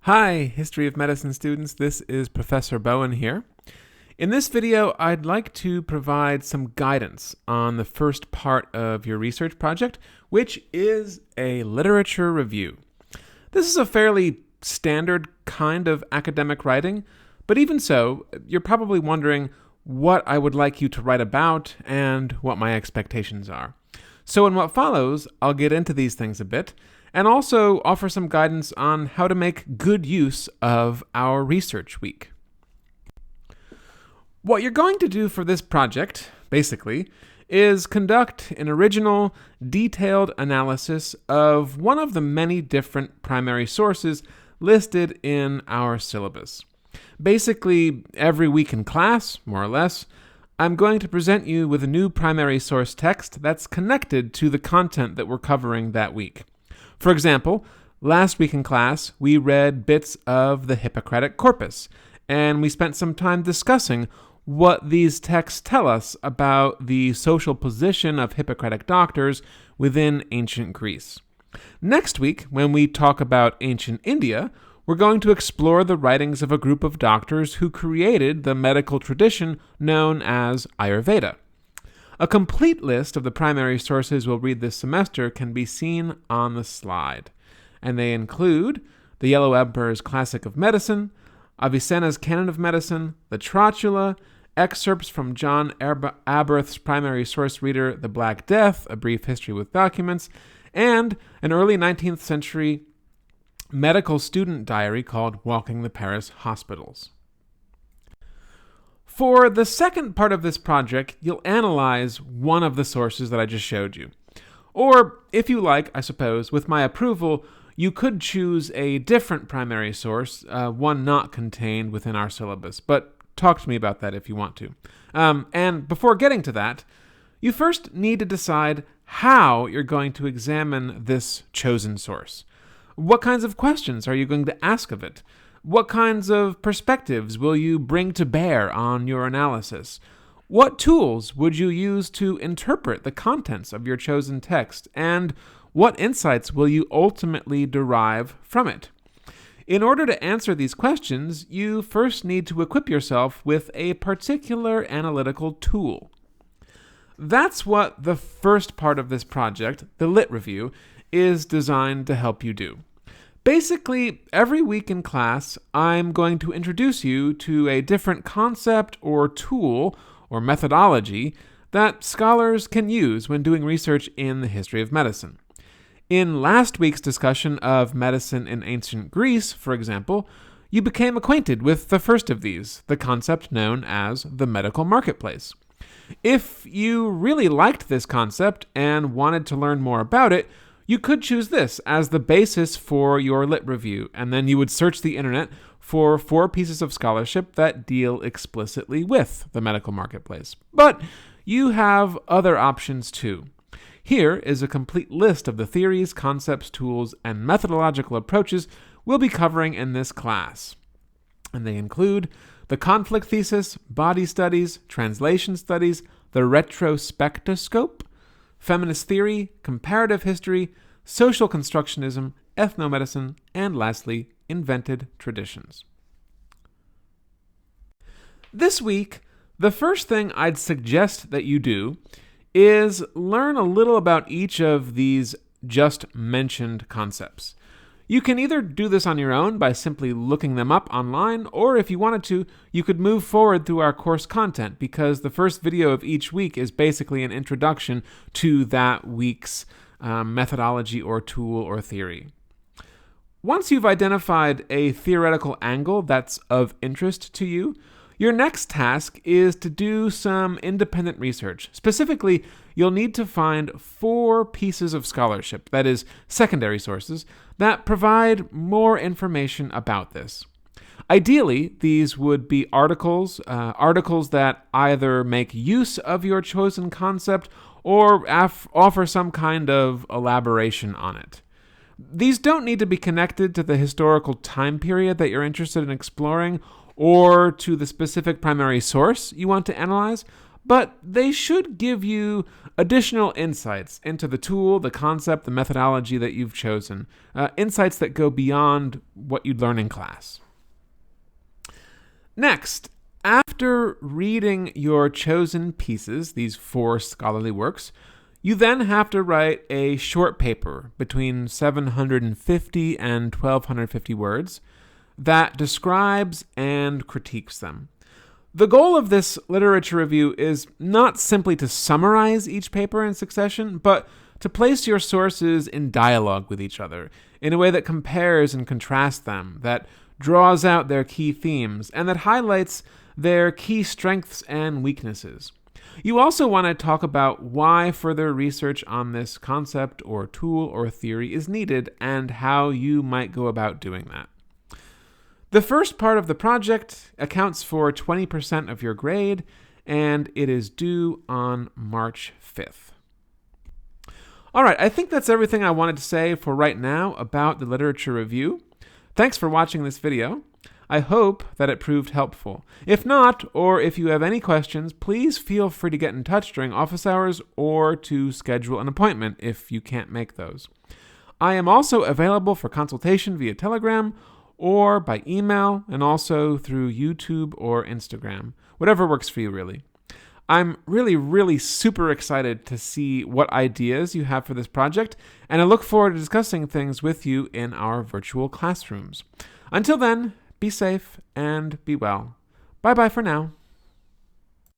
Hi, History of Medicine students. This is Professor Bowen here. In this video, I'd like to provide some guidance on the first part of your research project, which is a literature review. This is a fairly standard kind of academic writing, but even so, you're probably wondering what I would like you to write about and what my expectations are. So in what follows, I'll get into these things a bit, and also offer some guidance on how to make good use of our research week. What you're going to do for this project, basically, is conduct an original, detailed analysis of one of the many different primary sources listed in our syllabus. Basically, every week in class, more or less, I'm going to present you with a new primary source text that's connected to the content that we're covering that week. For example, last week in class, we read bits of the Hippocratic Corpus, and we spent some time discussing what these texts tell us about the social position of Hippocratic doctors within ancient Greece. Next week, when we talk about ancient India, we're going to explore the writings of a group of doctors who created the medical tradition known as Ayurveda. A complete list of the primary sources we'll read this semester can be seen on the slide, and they include the Yellow Emperor's Classic of Medicine, Avicenna's Canon of Medicine, the Trotula, excerpts from John Aberth's primary source reader, The Black Death, A Brief History with Documents, and an early 19th century medical student diary called Walking the Paris Hospitals. For the second part of this project, you'll analyze one of the sources that I just showed you. Or, if you like, I suppose, with my approval, you could choose a different primary source, one not contained within our syllabus, but talk to me about that if you want to. And before getting to that, you first need to decide how you're going to examine this chosen source. What kinds of questions are you going to ask of it? What kinds of perspectives will you bring to bear on your analysis? What tools would you use to interpret the contents of your chosen text? And what insights will you ultimately derive from it? In order to answer these questions, you first need to equip yourself with a particular analytical tool. That's what the first part of this project, the Lit Review, is designed to help you do. Basically, every week in class, I'm going to introduce you to a different concept or tool or methodology that scholars can use when doing research in the history of medicine. In last week's discussion of medicine in ancient Greece, for example, you became acquainted with the first of these, the concept known as the medical marketplace. If you really liked this concept and wanted to learn more about it, you could choose this as the basis for your Lit Review, and then you would search the internet for 4 pieces of scholarship that deal explicitly with the medical marketplace. But you have other options too. Here is a complete list of the theories, concepts, tools, and methodological approaches we'll be covering in this class. And they include the conflict thesis, body studies, translation studies, the retrospectoscope, feminist theory, comparative history, social constructionism, ethnomedicine, and lastly, invented traditions. This week, the first thing I'd suggest that you do is learn a little about each of these just mentioned concepts. You can either do this on your own by simply looking them up online, or if you wanted to, you could move forward through our course content, because the first video of each week is basically an introduction to that week's methodology or tool or theory. Once you've identified a theoretical angle that's of interest to you, your next task is to do some independent research. Specifically, you'll need to find 4 pieces of scholarship, that is, secondary sources, that provide more information about this. Ideally, these would be articles that either make use of your chosen concept or offer some kind of elaboration on it. These don't need to be connected to the historical time period that you're interested in exploring or to the specific primary source you want to analyze, but they should give you additional insights into the tool, the concept, the methodology that you've chosen, insights that go beyond what you'd learn in class. Next, after reading your chosen pieces, these 4 scholarly works, you then have to write a short paper between 750 and 1250 words that describes and critiques them. The goal of this literature review is not simply to summarize each paper in succession, but to place your sources in dialogue with each other in a way that compares and contrasts them, that draws out their key themes, and that highlights their key strengths and weaknesses. You also want to talk about why further research on this concept or tool or theory is needed and how you might go about doing that. The first part of the project accounts for 20% of your grade, and it is due on March 5th. All right, I think that's everything I wanted to say for right now about the literature review. Thanks for watching this video. I hope that it proved helpful. If not, or if you have any questions, please feel free to get in touch during office hours or to schedule an appointment if you can't make those. I am also available for consultation via Telegram or by email, and also through YouTube or Instagram. Whatever works for you, really. I'm really super excited to see what ideas you have for this project, and I look forward to discussing things with you in our virtual classrooms. Until then, be safe and be well. Bye-bye for now.